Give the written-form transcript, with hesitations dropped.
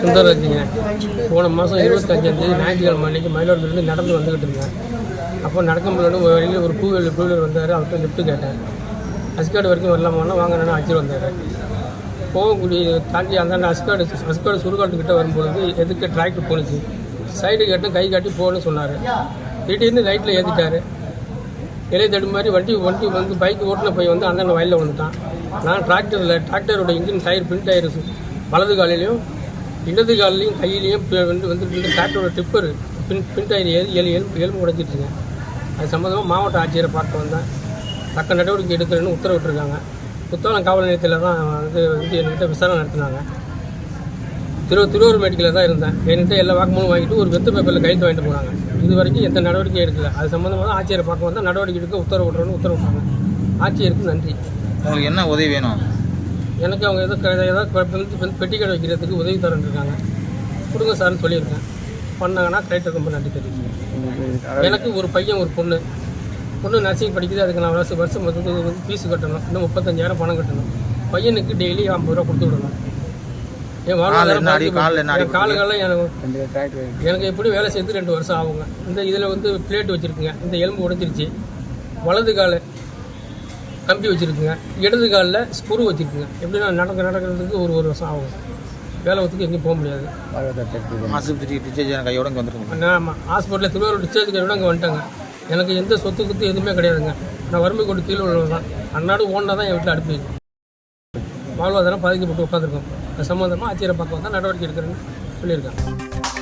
சுந்தரராஜிங்க. போன மாதம் 25ஆம் தேதி ஞாயிற்றுக்கிழமை அன்றைக்கி மயிலாடுதுறையிலேருந்து நடந்து வந்துக்கிட்டு இருந்தேன். அப்போ நடக்க முடியாது, வழியில் ஒரு டூ வீலர் வந்தார். அவர்கிட்ட லிஃப்ட்டு கேட்டேன். அஸ்காடு வரைக்கும் வரலாமான்னா வாங்க நான் அழைச்சிட்டு வந்தார். போகக்கூடிய தாண்டி அந்த அஸ்காடு சுடுகாட்டுக்கிட்ட வரும்பொழுது எதுக்கு டிராக்டர் போணுச்சு. சைடு கேட்டு கை காட்டி போகணும்னு சொன்னார். திடீர்னு லைட்டில் ஏற்றிட்டார். இலையை தடு மாதிரி வண்டி வந்து பைக் ஓட்டின போய் வந்து அந்த வயலில் வந்துட்டான். நான் டிராக்டரோட இன்ஜின் டயர் பின் டயர் வலது காலையிலையும் இடது காலையும் கையிலையும் வந்து டிராக்டரோட டிப்பர் பின் டயர் எலும்பு உடைச்சிட்ருங்க. அது சம்மந்தமாக மாவட்ட ஆட்சியரை பார்க்க வந்தேன். தக்க நடவடிக்கை எடுக்கிறேன்னு உத்தரவிட்டுருக்காங்க. புத்தகம் காவல் நிலையத்தில் தான் வந்து என்கிட்ட விசாரணை நடத்தினாங்க. திருவாரூர் மெடிக்கலில் தான் இருந்தேன். என்கிட்ட எல்லா வாக்குமூலம் வாங்கிட்டு ஒரு வெத்து பேப்பரில் கையெழுத்து வாங்கிட்டு போனாங்க. இது வரைக்கும் எந்த நடவடிக்கையும் எடுக்கல. அது சம்மந்தமாக தான் ஆட்சியரை பார்க்க வந்தால் நடவடிக்கை எடுக்க உத்தரவிட்டாங்க. ஆட்சியருக்கு நன்றி. உங்களுக்கு என்ன உதவி வேணும்? எனக்கு அவங்க ஏதாவது பெட்டி கடை வைக்கிறதுக்கு உதவி தரேன் இருக்காங்க. கொடுங்க சார்னு சொல்லியிருக்கேன். பண்ணாங்கன்னா கலெக்டர் ரொம்ப நன்றி தெரிவிக்கிறேன். எனக்கு ஒரு பையன் ஒரு பொண்ணு நர்சிங் படிக்குது. அதுக்கு நான் வருஷம் வந்து ஃபீஸு கட்டணும். இன்னும் 35,000 பணம் கட்டணும். பையனுக்கு டெய்லி 50 ரூபா கொடுத்து விடணும். என் காலெல்லாம் எனக்கு எப்படி வேலை செய்து 2 வருஷம் ஆகுங்க. இதில் வந்து பிளேட் வச்சுருக்குங்க. இந்த எலும்பு உடைஞ்சிருச்சு. வலது காலை கம்பி வச்சுருக்குங்க. இடது காலில் ஸ்க்ரூ வச்சுருக்குங்க. எப்படின்னா நடக்கிறதுக்கு ஒரு வருஷம் ஆகும். வேலை ஒத்துக்கு எங்கேயும் போக முடியாது. ஆமாம், ஹாஸ்பிட்டலில் திருவாரூர் டிஸ்சார்ஜ் கையோட அங்கே வந்துட்டாங்க. எனக்கு எந்த சொத்து குத்து எதுவுமே கிடையாதுங்க. நான் வறுமை கொண்டு கீழே உள்ளவங்க தான். அன்னாடு ஓனா தான் என் வீட்டில் அடுப்பு வாழ்வாதாரம் பாதிக்கப்பட்டு உட்காந்துருக்கோம். அது சம்மந்தமாக ஆட்சியரை பார்க்க வந்தால் நடவடிக்கை எடுக்கிறேன்னு சொல்லியிருக்காங்க.